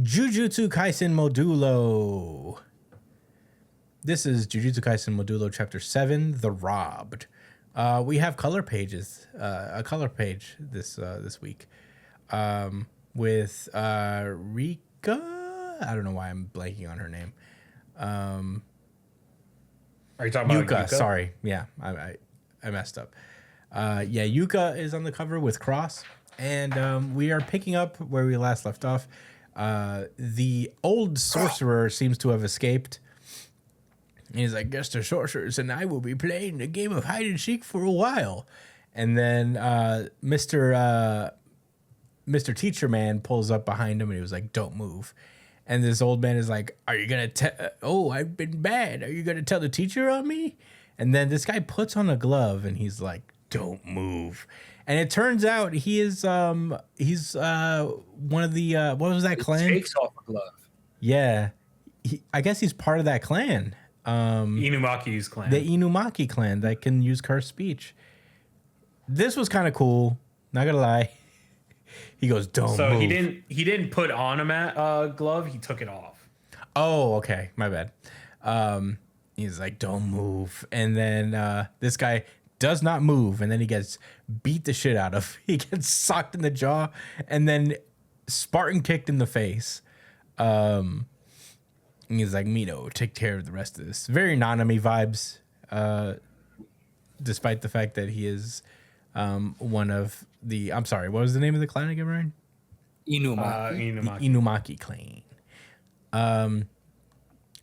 Jujutsu Kaisen Modulo. This is Jujutsu Kaisen Modulo Chapter 7, The Robbed. We have color pages, a color page this week with Rika. I don't know why I'm blanking on her name. Are you talking about Yuka? Sorry. Yeah, I messed up. Yuka is on the cover with Cross. And we are picking up where we last left off. The old sorcerer seems to have escaped. He's like, guess the sorcerers and I will be playing a game of hide and seek for a while. And then Mr. Teacher Man pulls up behind him and he was like, don't move. And this old man is like, are you going to I've been bad. Are you going to tell the teacher on me? And then this guy puts on a glove and he's like, don't move. And it turns out he is he's one of the what was that clan? Takes off a glove. Yeah, I guess he's part of that clan. Inumaki's clan. The Inumaki clan that can use cursed speech. This was kind of cool. Not gonna lie. He goes, don't so move. he didn't put on a glove. He took it off. Oh, okay, my bad. He's like, don't move, and then this guy does not move, and then he gets beat the shit out of. He gets socked in the jaw, and then Spartan kicked in the face. And he's like, Mino, take care of the rest of this. Very Nanami vibes, despite the fact that he is one of the... I'm sorry, what was the name of the clan again, Ryan? Inumaki. Inumaki clan.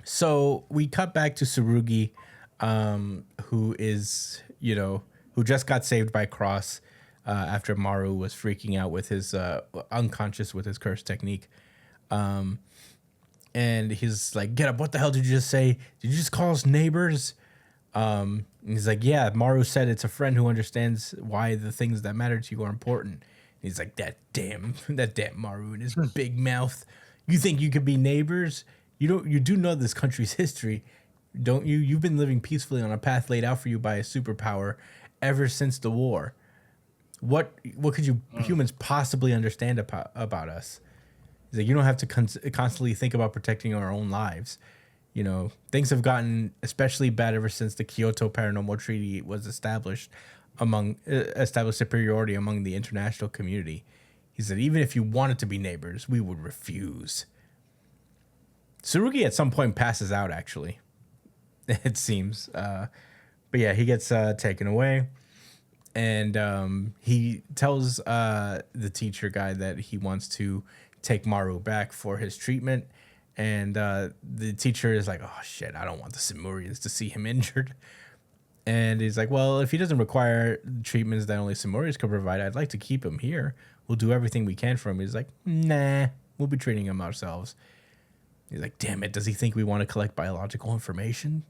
So we cut back to Tsurugi, who is... who just got saved by Cross after Maru was freaking out with his unconscious with his curse technique. And he's like, get up, what the hell did you just say? Did you just call us neighbors? And he's like, yeah, Maru said it's a friend who understands why the things that matter to you are important. And he's like, that damn Maru and his big mouth. You think you could be neighbors? You do know this country's history. Don't you? You've been living peacefully on a path laid out for you by a superpower ever since the war. What could you humans possibly understand about us? He's like, you don't have to constantly think about protecting our own lives. Things have gotten especially bad ever since the Kyoto Paranormal Treaty was established superiority among the international community. He said, even if you wanted to be neighbors, we would refuse. Tsurugi at some point passes out, actually. It seems. But yeah, he gets taken away. And he tells the teacher guy that he wants to take Maru back for his treatment. And the teacher is like, oh, shit, I don't want the Simurians to see him injured. And he's like, well, if he doesn't require treatments that only Simurians can provide, I'd like to keep him here. We'll do everything we can for him. He's like, nah, we'll be treating him ourselves. He's like, damn it, does he think we want to collect biological information?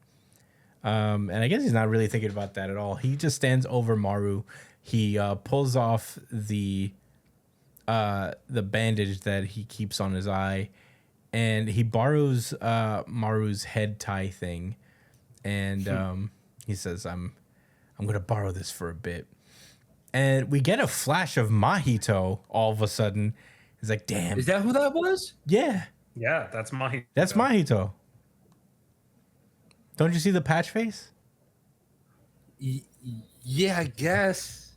And I guess he's not really thinking about that at all. He just stands over Maru. He pulls off the bandage that he keeps on his eye, and he borrows Maru's head tie thing, and he says, "I'm gonna borrow this for a bit." And we get a flash of Mahito all of a sudden. He's like, "Damn, is that who that was?" Yeah. Yeah, that's Mahito. That's Mahito. Don't you see the patch face? Yeah, I guess.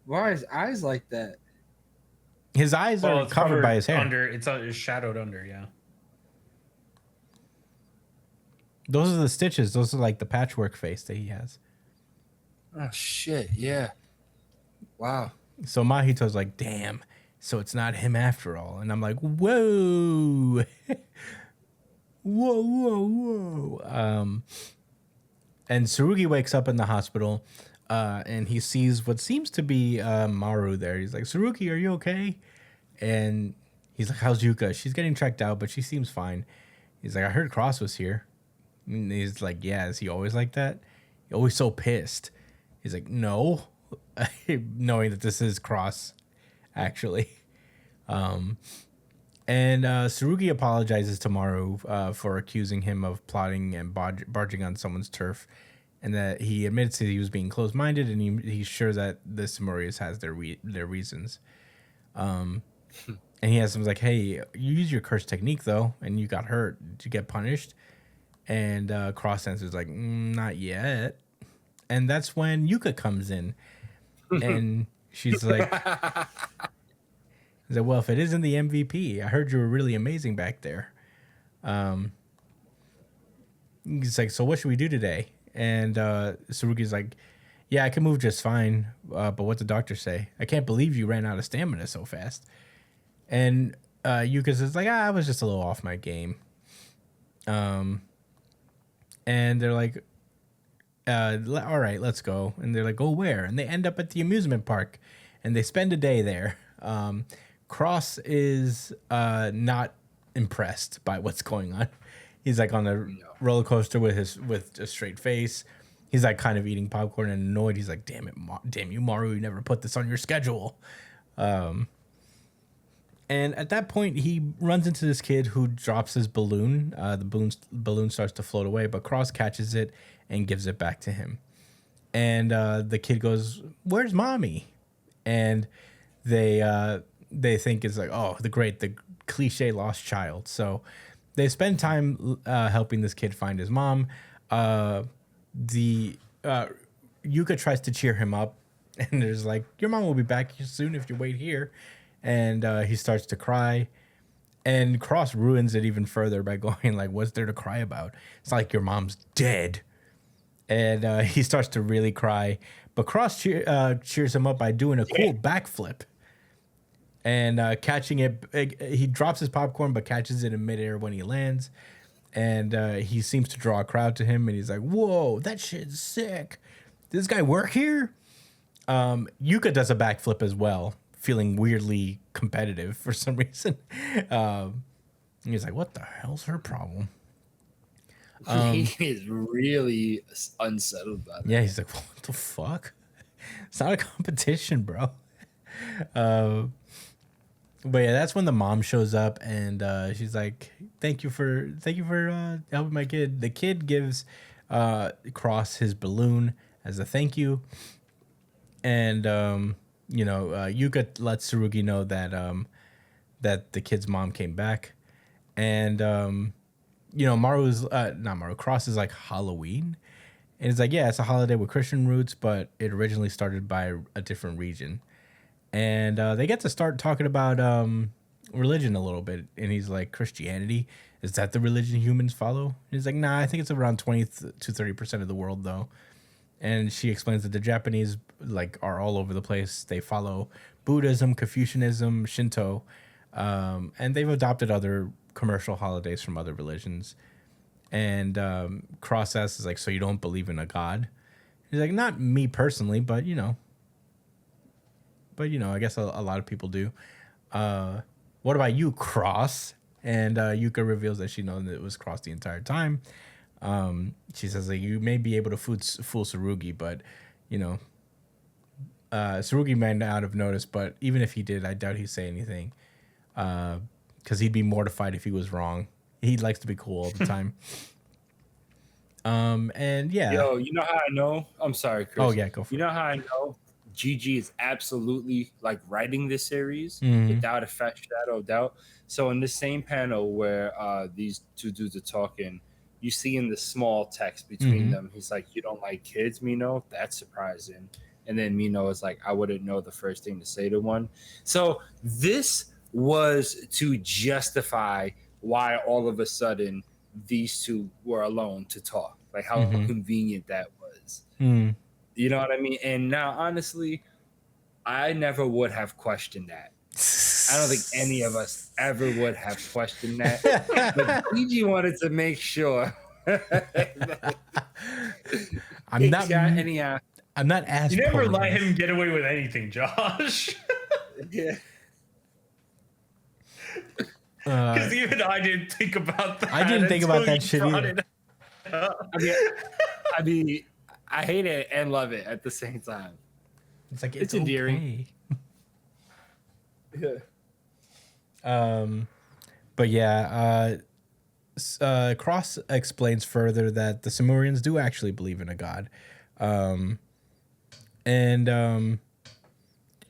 Why are his eyes like that? His eyes are covered by his hair. It's shadowed under, yeah. Those are the stitches. Those are like the patchwork face that he has. Oh, shit, yeah. Wow. So Mahito's like, damn. So it's not him after all. And I'm like, whoa. Whoa. And Tsurugi wakes up in the hospital and he sees what seems to be Maru there. He's like, Tsurugi, are you okay? And he's like, how's Yuka? She's getting tracked out, but she seems fine. He's like, I heard Cross was here. And he's like, yeah, is he always like that? He's always so pissed. He's like, no. Knowing that this is Cross, actually. And Tsurugi apologizes to Maru for accusing him of plotting and barging on someone's turf, and that he admits that he was being closed-minded, and he's sure that the Simurians has their reasons. And he has him like, hey, you use your curse technique though, and you got hurt. Did you get punished? And Cross answers like, not yet. And that's when Yuka comes in, and she's like, well, if it isn't the MVP, I heard you were really amazing back there. He's like, so what should we do today? And Tsurugi's like, yeah, I can move just fine, but what the doctor say? I can't believe you ran out of stamina so fast. And Yuka says like, I was just a little off my game. And they're like, all right, let's go. And they're like, go where? And they end up at the amusement park, and they spend a day there. Cross is not impressed by what's going on. He's like on a roller coaster with a straight face. He's like kind of eating popcorn and annoyed. He's like, damn it, damn you, Maru, you never put this on your schedule. And at that point, he runs into this kid who drops his balloon. The balloon starts to float away, but Cross catches it and gives it back to him. And the kid goes, where's mommy? And they think it's like, oh, the cliche lost child. So they spend time helping this kid find his mom. Yuka tries to cheer him up, and there's like, your mom will be back soon if you wait here. And he starts to cry, and Cross ruins it even further by going like, what's there to cry about? It's like your mom's dead. And he starts to really cry, but Cross cheers him up by doing a cool backflip. And catching it, he drops his popcorn, but catches it in midair when he lands. And he seems to draw a crowd to him, and he's like, whoa, that shit's sick. Does this guy work here? Yuka does a backflip as well, feeling weirdly competitive for some reason. He's like, what the hell's her problem? He is really unsettled by that. Yeah, he's like, what the fuck? It's not a competition, bro. But yeah, that's when the mom shows up, and she's like, thank you for helping my kid. The kid gives Cross his balloon as a thank you. And Yuka lets Tsurugi know that that the kid's mom came back. And Cross is like Halloween. And it's like, yeah, it's a holiday with Christian roots, but it originally started by a different region. And they get to start talking about religion a little bit. And he's like, Christianity? Is that the religion humans follow? And he's like, nah, I think it's around 20 to 30% of the world, though. And she explains that the Japanese are all over the place. They follow Buddhism, Confucianism, Shinto, and they've adopted other commercial holidays from other religions. And Cross asks is like, so you don't believe in a god? He's like, not me personally, but I guess a lot of people do. What about you, Cross? And Yuka reveals that she knows that it was Cross the entire time. She says like, you may be able to fool Tsurugi, but Tsurugi might not have noticed. But even if he did, I doubt he'd say anything, because he'd be mortified if he was wrong. He likes to be cool all the time. And yeah. Yo, you know how I know? I'm sorry, Chris. Oh yeah, go for it. You know how I know GG is absolutely writing this series Mm-hmm. without a shadow of doubt. So in the same panel where these two dudes are talking, you see in the small text between them, he's like, you don't like kids, Mino? That's surprising. And then Mino is like, I wouldn't know the first thing to say to one. So this was to justify why all of a sudden these two were alone to talk. Like how convenient that was. Mm. You know what I mean? And now, honestly, I never would have questioned that. I don't think any of us ever would have questioned that. But Gigi wanted to make sure. I'm not as You never polite. let him get away with anything, Josh. Yeah. Because even I didn't think about that. I didn't think about until that you shit brought either. it up. I mean, I hate it and love it at the same time. It's like It's endearing. Okay. Yeah. But yeah, Cross explains further that the Samurians do actually believe in a god. And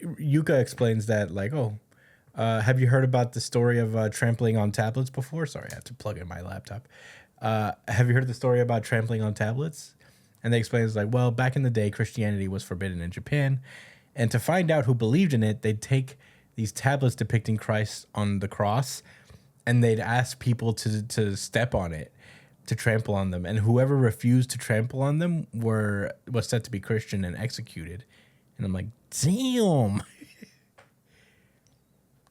Yuka explains that Have you heard about the story of trampling on tablets before? Sorry, I have to plug in my laptop. Have you heard the story about trampling on tablets? And they explain it's like, well, back in the day, Christianity was forbidden in Japan. And to find out who believed in it, they'd take these tablets depicting Christ on the cross and they'd ask people to step on it, to trample on them. And whoever refused to trample on them was said to be Christian and executed. And I'm like, damn.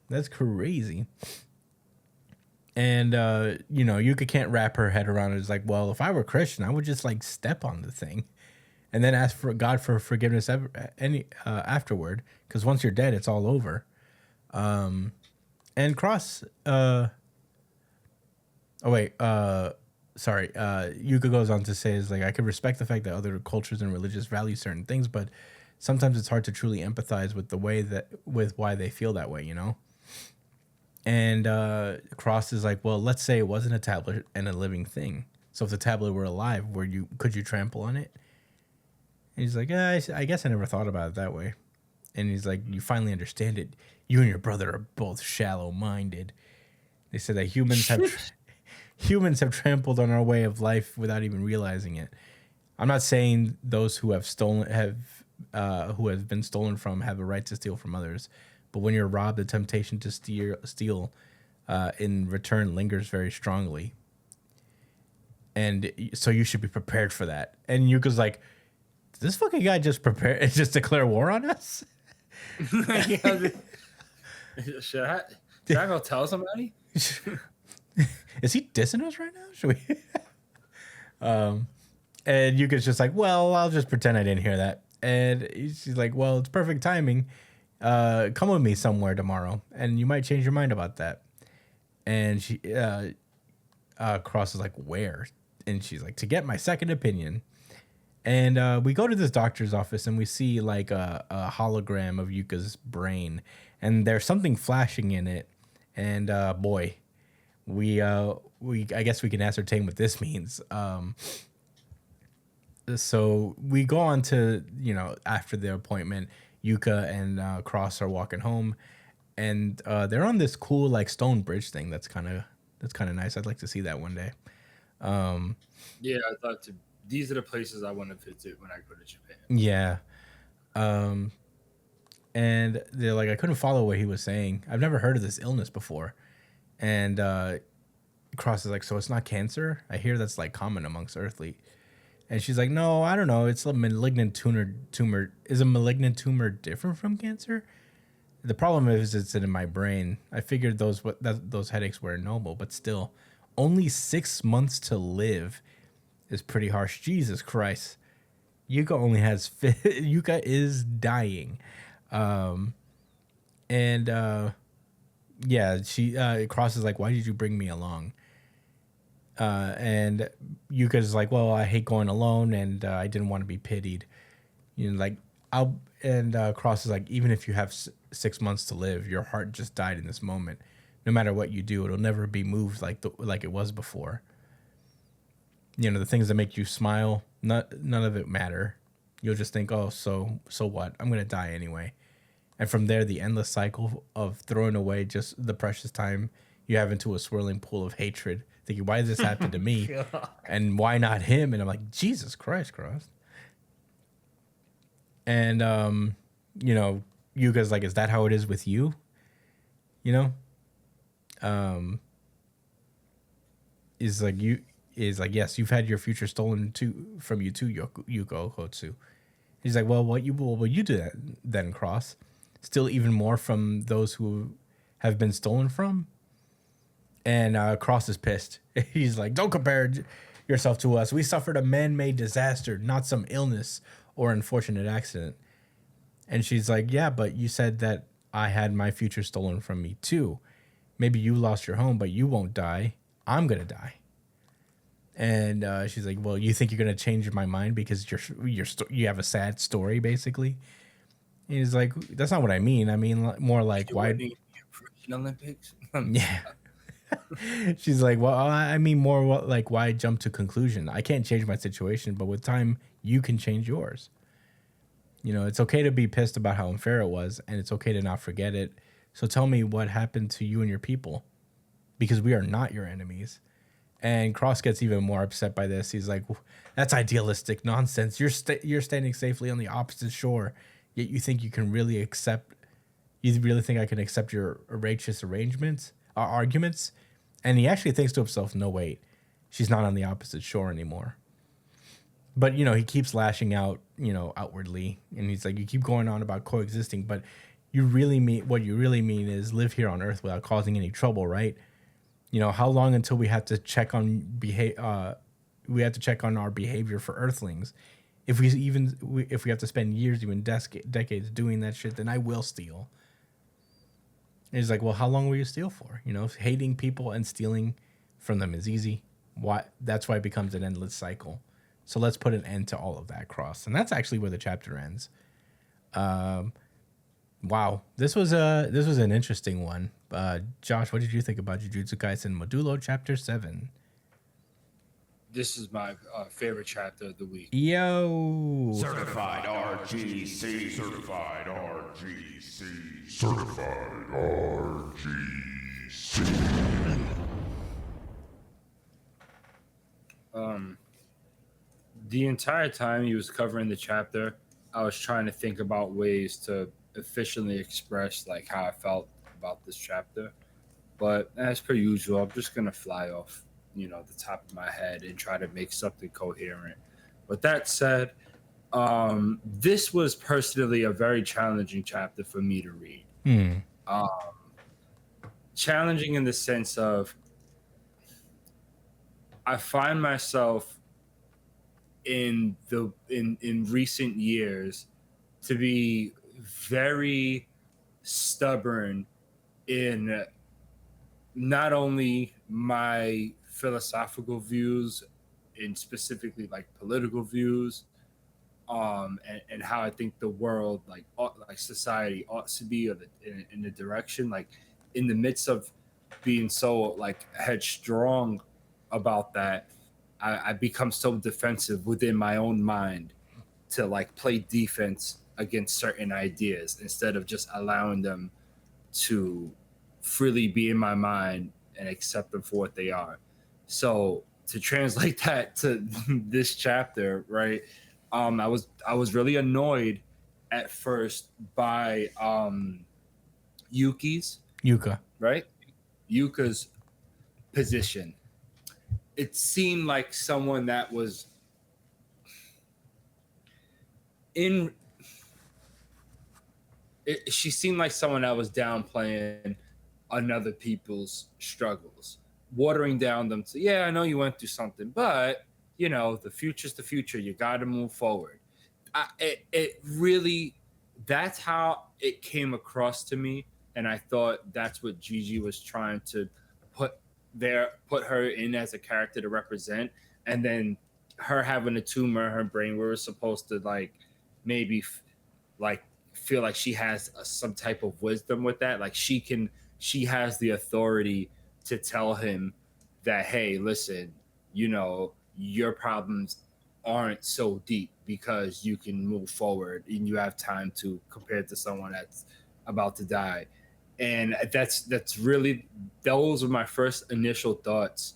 That's crazy. And, Yuka can't wrap her head around it. It's like, well, if I were Christian, I would just like step on the thing and then ask for God for forgiveness afterward. Because once you're dead, it's all over. And Cross, Yuka goes on to say is like, I could respect the fact that other cultures and religions value certain things, but sometimes it's hard to truly empathize with why they feel that way, And Cross is like, well, let's say it wasn't a tablet and a living thing. So if the tablet were alive, could you trample on it? And he's like, I guess I never thought about it that way. And he's like, you finally understand it. You and your brother are both shallow-minded. They said that humans have trampled on our way of life without even realizing it. I'm not saying those who have been stolen from have a right to steal from others. But when you're robbed, the temptation to steal in return lingers very strongly. And so you should be prepared for that. And Yuka's like, did this fucking guy just declare war on us? Should I go tell somebody? Is he dissing us right now? Should we? And Yuka's just like, well, I'll just pretend I didn't hear that. And she's like, well, it's perfect timing. Come with me somewhere tomorrow, and you might change your mind about that. And she, Cross is like, where? And she's like, to get my second opinion. And we go to this doctor's office, and we see like a hologram of Yuka's brain, and there's something flashing in it. And boy, I guess we can ascertain what this means. So we go on to, after the appointment, Yuka and Cross are walking home, and they're on this cool like stone bridge thing. That's kind of nice. I'd like to see that one day. Yeah, I thought these are the places I want to visit when I go to Japan. Yeah. And they're like, I couldn't follow what he was saying. I've never heard of this illness before. And Cross is like, so it's not cancer? I hear that's like common amongst Earthly. And she's like, no, I don't know. It's a malignant tumor. Is a malignant tumor different from cancer? The problem is it's in my brain. I figured those headaches were normal, but still, only 6 months to live is pretty harsh. Jesus Christ. Yuka is dying. She Cross is like, why did you bring me along? And Yuka's like, well, I hate going alone, and I didn't want to be pitied. Cross is like, even if you have 6 months to live, your heart just died in this moment. No matter what you do, it'll never be moved like it was before. The things that make you smile, none of it matter. You'll just think, oh, so what? I'm gonna die anyway. And from there, the endless cycle of throwing away just the precious time you have into a swirling pool of hatred, thinking, why did this happen to me? And why not him? And I'm like, Jesus Christ, Cross. And, Yuka's like, is that how it is with you? Is like, yes, you've had your future stolen from you too, Yuko Hotsu. He's like, well, what will you do then, Cross? Still even more from those who have been stolen from? And Cross is pissed. He's like, don't compare yourself to us. We suffered a man-made disaster, not some illness or unfortunate accident. And she's like, yeah, but you said that I had my future stolen from me too. Maybe you lost your home, but you won't die. I'm going to die. And she's like, well, you think you're going to change my mind because you have a sad story, basically? And he's like, that's not what I mean. I mean, more like, why? Olympics? Yeah. She's like, well, I mean more like why jump to conclusion? I can't change my situation, but with time, you can change yours. It's okay to be pissed about how unfair it was, and it's okay to not forget it. So tell me what happened to you and your people, because we are not your enemies. And Cross gets even more upset by this. He's like, "That's idealistic nonsense. You're standing safely on the opposite shore, yet you think you can really accept. You really think I can accept your righteous arrangements, arguments?" And he actually thinks to himself, "No, wait, she's not on the opposite shore anymore." But he keeps lashing out, outwardly, and he's like, "You keep going on about coexisting, but what you really mean is live here on Earth without causing any trouble, right? How long until we have to check on our behavior for Earthlings? If we have to spend years, even decades doing that shit, then I will steal." And he's like, "Well, how long will you steal for? Hating people and stealing from them is easy. That's why it becomes an endless cycle. So let's put an end to all of that, Cross." And that's actually where the chapter ends. Wow, this was an interesting one. Josh, what did you think about Jujutsu Kaisen Modulo Chapter 7? This is my favorite chapter of the week. Yo! Certified RGC. Certified RGC. Certified RGC. The entire time he was covering the chapter, I was trying to think about ways to efficiently express like how I felt about this chapter. But as per usual, I'm just gonna fly off, the top of my head and try to make something coherent. With that said, this was personally a very challenging chapter for me to read. Challenging in the sense of I find myself in recent years to be very stubborn in not only my philosophical views and specifically like political views, and how I think the world like society ought to be in the direction, like in the midst of being so like headstrong about that, I become so defensive within my own mind to like play defense against certain ideas instead of just allowing them to freely be in my mind and accept them for what they are. So to translate that to this chapter, right? I was really annoyed at first by Yuka. right? Yuka's position. It seemed like someone that was she seemed like someone that was downplaying another people's struggles, watering down them to, yeah, I know you went through something, but the future's the future. You got to move forward. It really, that's how it came across to me, and I thought that's what Gigi was trying to put her in as a character to represent, and then her having a tumor in her brain, we were supposed to like maybe feel like she has some type of wisdom with that, like she has the authority to tell him that, hey, listen, your problems aren't so deep because you can move forward and you have time to compare to someone that's about to die. And that's really, those were my first initial thoughts.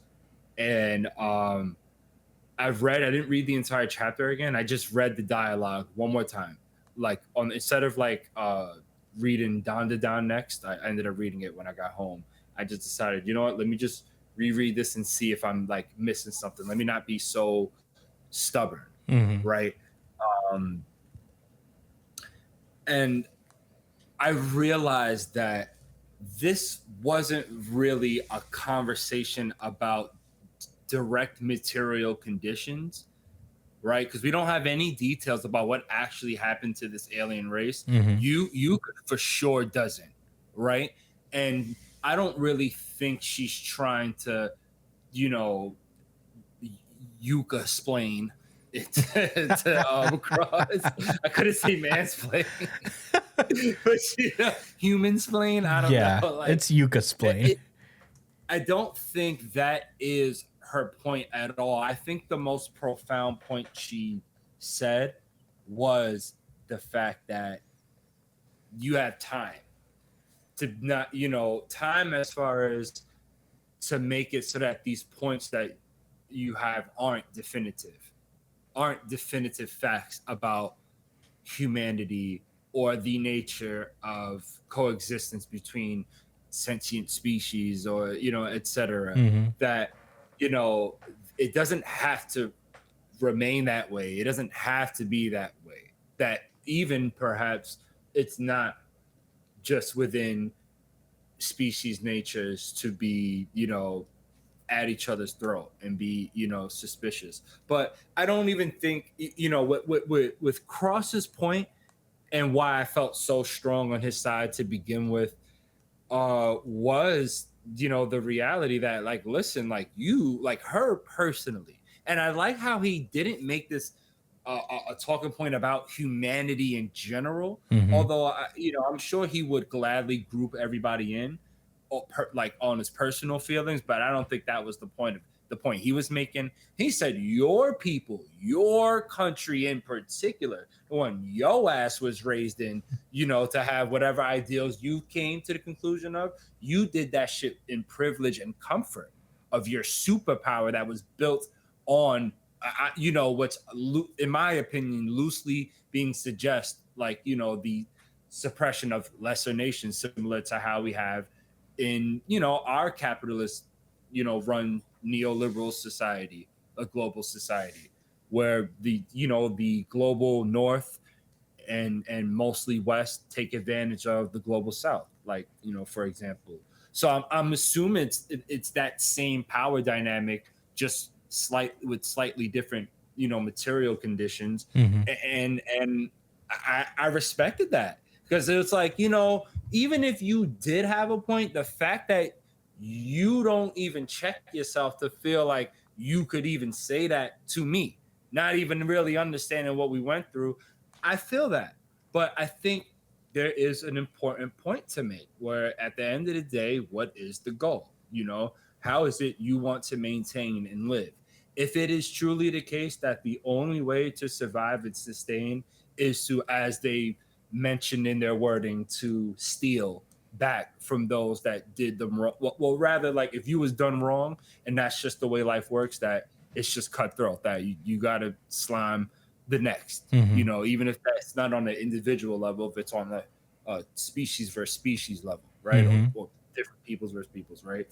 And I didn't read the entire chapter again. I just read the dialogue one more time. Like instead of like reading Down to Down next, I ended up reading it when I got home. I just decided, you know what, let me just reread this and see if I'm like missing something. Let me not be so stubborn, right? And I realized that this wasn't really a conversation about direct material conditions, right? Because we don't have any details about what actually happened to this alien race. You for sure doesn't, right? And I don't really think she's trying to, Yuka explain it to Cross. I couldn't say mansplain, but human splain. I don't know. Like, it's Yuka splain. I don't think that is her point at all. I think the most profound point she said was the fact that you have time, to not, time as far as to make it so that these points that you have aren't definitive facts about humanity or the nature of coexistence between sentient species, or etc. Mm-hmm. That you know it doesn't have to remain that way. It doesn't have to be that way. That even perhaps it's not just within species natures to be, at each other's throat and be, suspicious. But I don't even think, with Cross's point and why I felt so strong on his side to begin with, was, the reality that, like, listen, like, you, like, her personally. And I like how he didn't make this a talking point about humanity in general. Mm-hmm. Although, I'm sure he would gladly group everybody in, like, on his personal feelings, but I don't think that was the point he was making. He said your people, your country in particular, the one your ass was raised in, to have whatever ideals you came to the conclusion of, you did that shit in privilege and comfort of your superpower that was built on, what's, in my opinion, loosely being like, the suppression of lesser nations, similar to how we have in, our capitalist, run neoliberal society, a global society, where the global north and mostly west take advantage of the global south, like, for example. So I'm assuming it's that same power dynamic, just slightly different, material conditions. Mm-hmm. And I respected that, because it's like, even if you did have a point, the fact that you don't even check yourself to feel like you could even say that to me, not even really understanding what we went through, I feel that. But I think there is an important point to make, where at the end of the day, what is the goal? How is it you want to maintain and live? If it is truly the case that the only way to survive and sustain is to, as they mentioned in their wording, to steal back from those that did them wrong. Well, rather, like, if you was done wrong, and that's just the way life works, that it's just cutthroat, that you got to slime the next, Mm-hmm. even if that's not on an individual level, if it's on a species versus species level, right? Mm-hmm. Or different peoples versus peoples, right?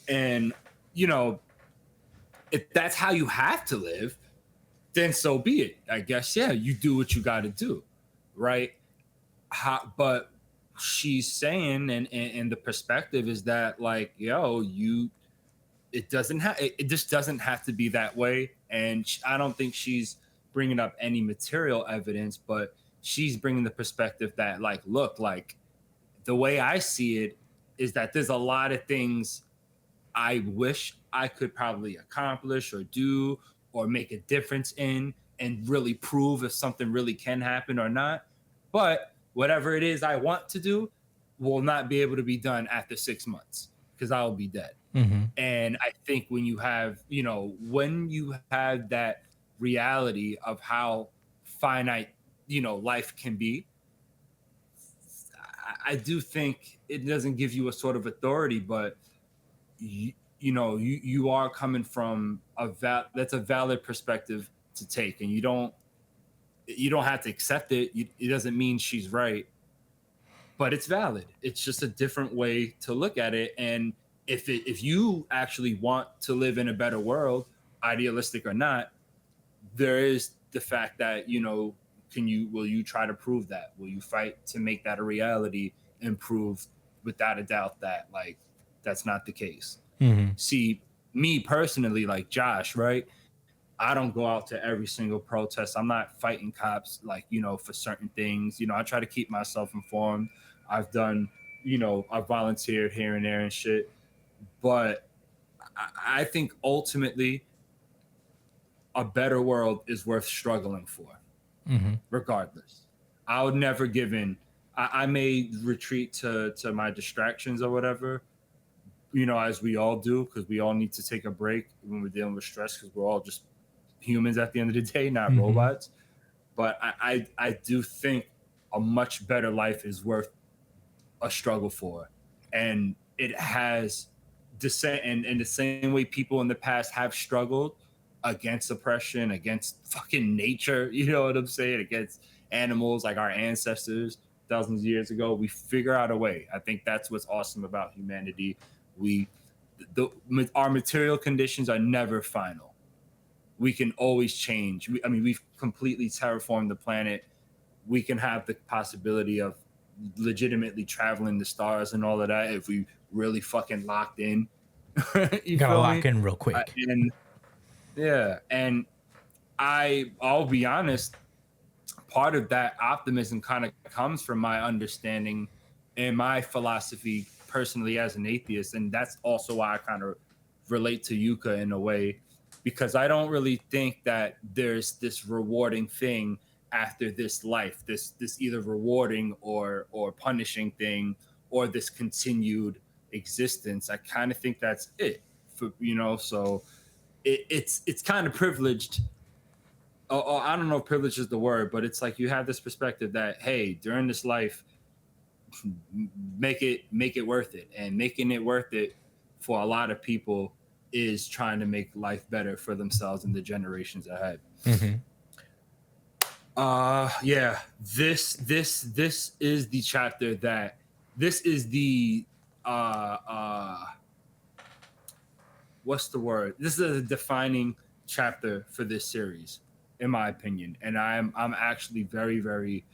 And, you know, if that's how you have to live, then so be it. I guess, yeah, you do what you got to do, right? But she's saying, and the perspective is that, like, yo, it just doesn't have to be that way. And I don't think she's bringing up any material evidence, but she's bringing the perspective that, like, look, like, the way I see it is that there's a lot of things I wish I could probably accomplish or do or make a difference in, and really prove if something really can happen or not. But whatever it is I want to do will not be able to be done after 6 months, because I will be dead. Mm-hmm. And I think when you have, that reality of how finite, life can be, I do think it doesn't give you a sort of authority, but you are coming from that's a valid perspective to take, and you don't have to accept it. It doesn't mean she's right, but it's valid. It's just a different way to look at it. And if you actually want to live in a better world, idealistic or not, there is the fact that, will you try to prove that? Will you fight to make that a reality and prove without a doubt that, like, that's not the case? Mm-hmm. See, me personally, like Josh, right? I don't go out to every single protest. I'm not fighting cops, like, for certain things. I try to keep myself informed. I've done, I've volunteered here and there and shit. But I think ultimately a better world is worth struggling for, Mm-hmm. regardless. I would never give in. I may retreat to my distractions or whatever, as we all do, because we all need to take a break when we're dealing with stress, because we're all just humans at the end of the day, not Mm-hmm. robots. But I do think a much better life is worth a struggle for, and it has in the same way people in the past have struggled against oppression, against fucking nature, you know what I'm saying, against animals like our ancestors thousands of years ago. We figure out a way. I think that's what's awesome about humanity. Our material conditions are never final. We can always change. We've completely terraformed the planet. We can have the possibility of legitimately traveling the stars and all of that if we really fucking locked in. You gotta lock in real quick. And I'll be honest, part of that optimism kind of comes from my understanding and my philosophy personally as an atheist, and that's also why I kind of relate to Yuka in a way, because I don't really think that there's this rewarding thing after this life, this either rewarding or punishing thing, or this continued existence. I kind of think that's it, so it's kind of privileged. I don't know if privilege is the word, but it's like you have this perspective that, hey, during this life, make it worth it. And making it worth it for a lot of people is trying to make life better for themselves and the generations ahead. Mm-hmm. This is the chapter that this is the what's the word? This is a defining chapter for this series, in my opinion. And I'm actually very, very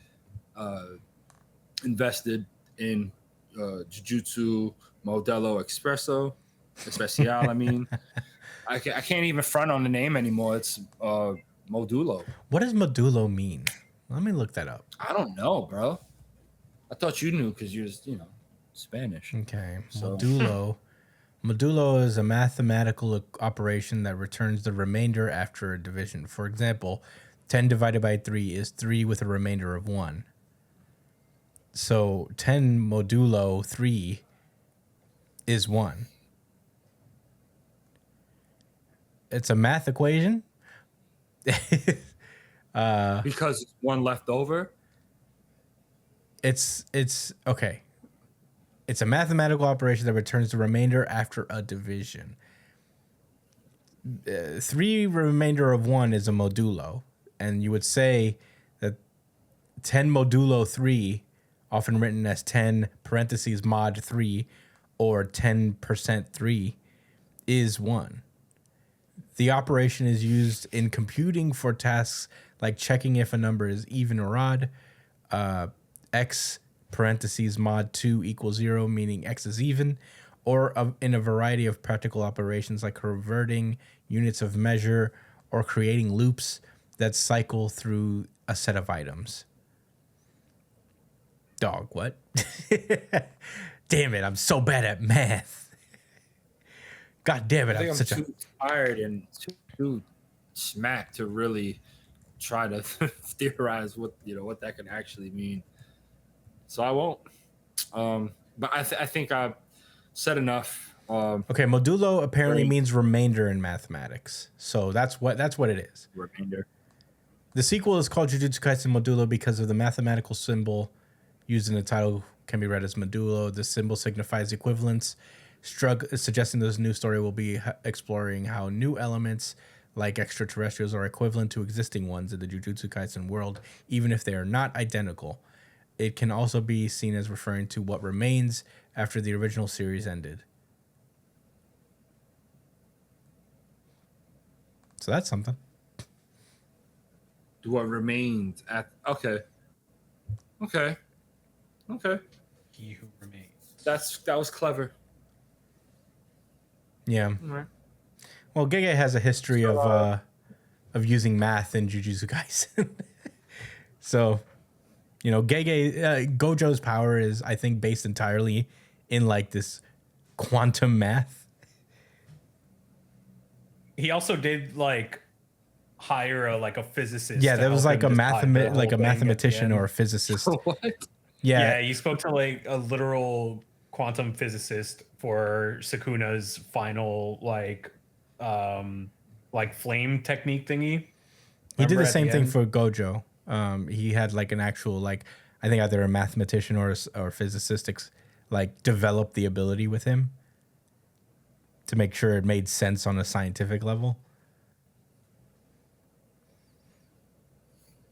invested in Jujutsu Modulo Especial. I mean, I can't even front on the name anymore. It's Modulo. What does Modulo mean? Let me look that up. I don't know, bro. I thought you knew because you're, Spanish. Okay, So. Modulo. Modulo is a mathematical operation that returns the remainder after a division. For example, 10 divided by 3 is 3 with a remainder of 1. So 10 modulo 3 is 1. It's a math equation. Because one left over? It's okay. It's a mathematical operation that returns the remainder after a division. 3 remainder of 1 is a modulo. And you would say that 10 modulo 3, often written as 10 parentheses mod 3 or 10% 3, is 1. The operation is used in computing for tasks like checking if a number is even or odd, x parentheses mod 2 equals 0, meaning x is even, or in a variety of practical operations like converting units of measure or creating loops that cycle through a set of items. Dog, what? Damn it, I'm so bad at math. God damn it, I'm too tired and too smacked to really try to theorize what that can actually mean. So I won't. But I think I've said enough. Okay, modulo apparently means remainder in mathematics. So that's what it is. Remainder. The sequel is called Jujutsu Kaisen Modulo because of the mathematical symbol used in the title can be read as modulo. The symbol signifies equivalence, suggesting this new story will be exploring how new elements like extraterrestrials are equivalent to existing ones in the Jujutsu Kaisen world, even if they are not identical. It can also be seen as referring to what remains after the original series ended. So that's something. What remains at okay. He who remains. That was clever. Yeah. Right. Well, Gege has a history of using math in Jujutsu Kaisen. So, Gojo's power is, I think, based entirely in like this quantum math. He also did like hire a physicist. Yeah, there was like a mathematician mathematician or a physicist. What? Yeah. Yeah, he spoke to like a literal quantum physicist for Sukuna's final flame technique thingy. He did Remember the at same thing end? for Gojo. He had like an actual I think either a mathematician or physicist like developed the ability with him to make sure it made sense on a scientific level.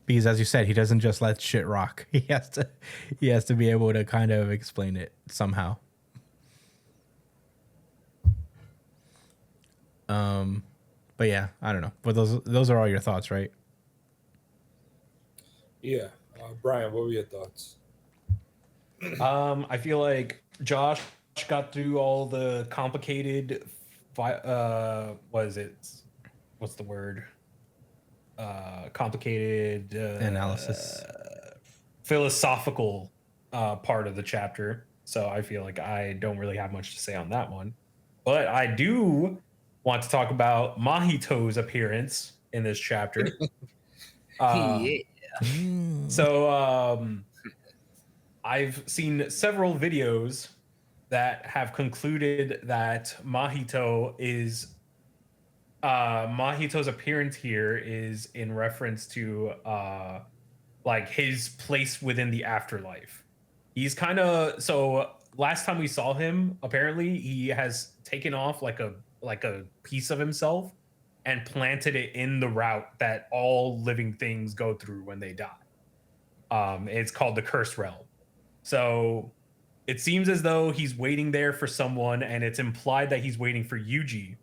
Because as you said, he doesn't just let shit rock. He has to be able to kind of explain it somehow. But yeah, I don't know. But those are all your thoughts, right? Yeah. Brian, what were your thoughts? I feel like Josh got through all the complicated what is it? What's the word? Complicated Analysis. Philosophical part of the chapter. So I feel like I don't really have much to say on that one. But I do want to talk about Mahito's appearance in this chapter. Yeah. So I've seen several videos that have concluded that Mahito's appearance here is in reference to like his place within the afterlife. He's kind of, so last time we saw him, apparently he has taken off like a piece of himself and planted it in the route that all living things go through when they die. It's called the Cursed Realm. So it seems as though he's waiting there for someone, and it's implied that he's waiting for Yuji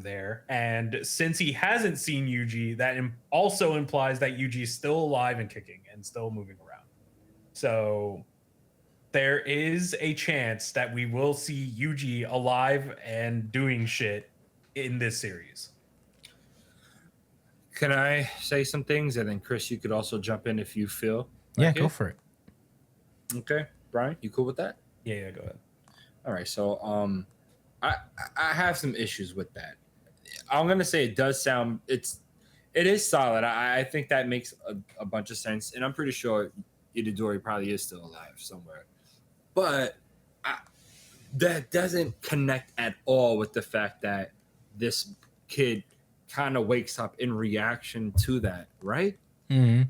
there. And since he hasn't seen Yuji, that also implies that Yuji is still alive and kicking and still moving around. So there is a chance that we will see Yuji alive and doing shit in this series. Can I say some things, and then Chris, you could also jump in if you feel. Yeah, like go it? for it. Okay, Brian, you cool with that? Yeah, go ahead. All right, so I have some issues with that. I'm gonna say it does sound it is solid. I think that makes a bunch of sense, and I'm pretty sure Itadori probably is still alive somewhere, but that doesn't connect at all with the fact that this kid kind of wakes up in reaction to that, right? Mm-hmm.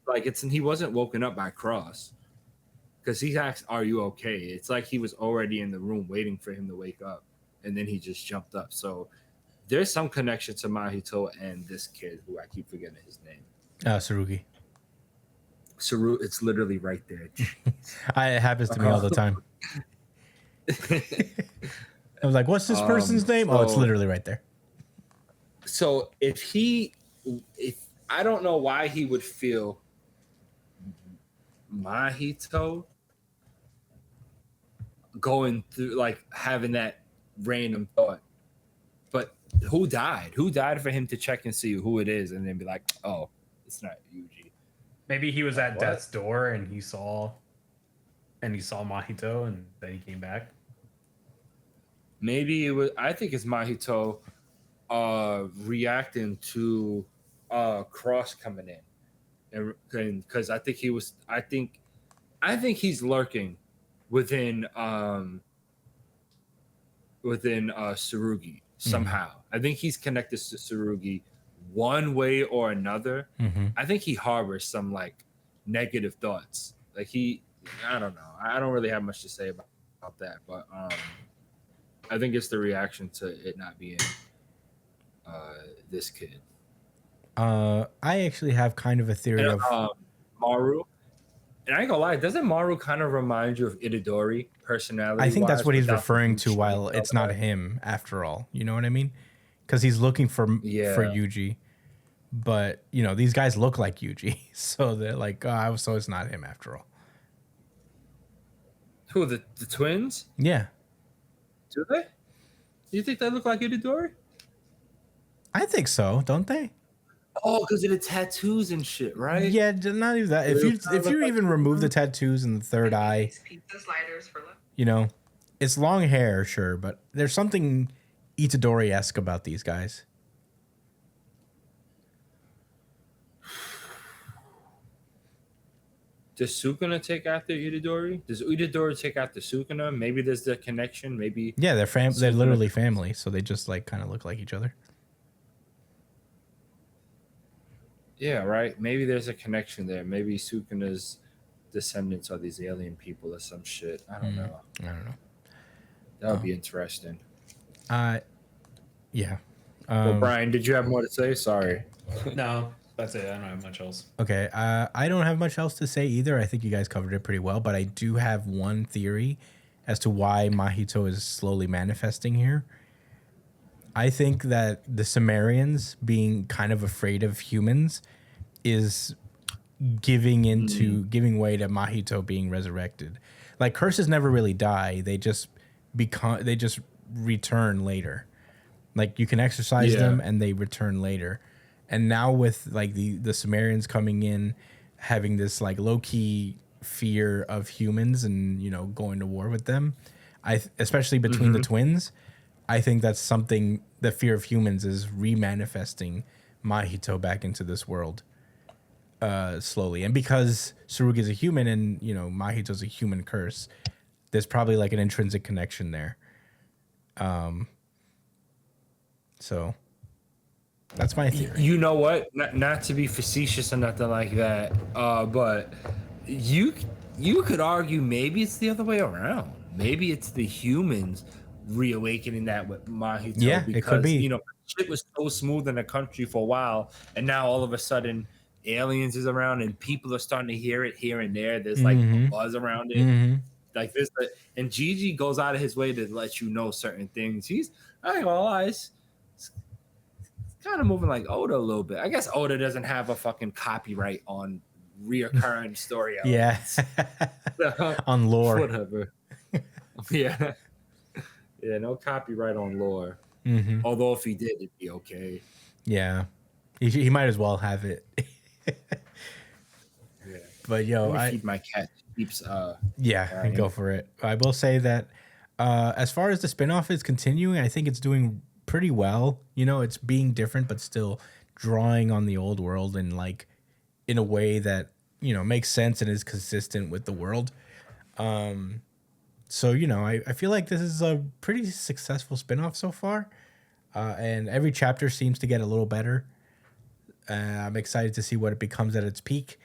Like he wasn't woken up by Cross. Because he asked, "Are you okay?" It's like he was already in the room waiting for him to wake up, and then he just jumped up. So there's some connection to Mahito and this kid who I keep forgetting his name. Sarugi. Saru, it's literally right there. It happens to me all the time. I was like, "What's this person's name?" Oh, it's literally right there. So if I don't know why he would feel Mahito going through, like, having that random thought, but who died for him to check and see who it is and then be like, oh, it's not Yuji. Maybe he was at death's door and he saw Mahito and then he came back. Maybe it was, I think it's Mahito reacting to Cross coming in, and because I think he's lurking within Tsurugi somehow. I think he's connected to Tsurugi one way or another. I think he harbors some like negative thoughts. Like I don't know. I don't really have much to say about that, but I think it's the reaction to it not being this kid. I actually have kind of a theory of Maru. And I ain't gonna lie, doesn't Maru kind of remind you of Itadori personality? I think that's what he's referring to while it's not him after all. You know what I mean? Because he's looking for Yuji. But, you know, these guys look like Yuji. So they're like, oh, so it's not him after all. Who, the twins? Yeah. Do they? Do you think they look like Itadori? I think so, don't they? Oh, because of the tattoos and shit, right? Yeah, not even that. If you even remove the tattoos and the third eye, you know, it's long hair, sure, but there's something Itadori-esque about these guys. Does Sukuna take after Itadori? Does Itadori take after Sukuna? Maybe there's the connection. Maybe. Yeah, they're literally family, so they just like kind of look like each other. Yeah, right. Maybe there's a connection there. Maybe Sukuna's descendants of these alien people or some shit. I don't know. I don't know. That would be interesting. Yeah. Well, Brian, did you have more to say? Sorry. No, that's it. I don't have much else. Okay. I don't have much else to say either. I think you guys covered it pretty well, but I do have one theory as to why Mahito is slowly manifesting here. I think that the Sumerians being kind of afraid of humans is giving way to Mahito being resurrected. Like curses never really die. They just return later. Like you can exercise them and they return later. And now with like the Sumerians coming in, having this like low key fear of humans and, you know, going to war with them, especially between the twins, I think that's something, the fear of humans is remanifesting Mahito back into this world slowly. And because Tsurugi is a human and, you know, Mahito's a human curse, there's probably like an intrinsic connection there. So that's my theory. You know what? Not to be facetious or nothing like that, but you could argue maybe it's the other way around. Maybe it's the humans reawakening that with Mahito. Yeah, because, it could be. You know, shit was so smooth in the country for a while, and now all of a sudden, aliens is around, and people are starting to hear it here and there. There's like a buzz around it, like this. And Gigi goes out of his way to let you know certain things. I ain't gonna lie, it's kind of moving like Oda a little bit. I guess Oda doesn't have a fucking copyright on reoccurring story elements. On lore. Whatever. Yeah. Yeah, no copyright on lore. Although if he did, it'd be okay. Yeah. He might as well have it. Yeah. But yo, I keep my cat keeps go for it. I will say that as far as the spinoff is continuing, I think it's doing pretty well. You know, it's being different but still drawing on the old world and like in a way that, you know, makes sense and is consistent with the world. So, you know, I feel like this is a pretty successful spinoff so far. And every chapter seems to get a little better. I'm excited to see what it becomes at its peak.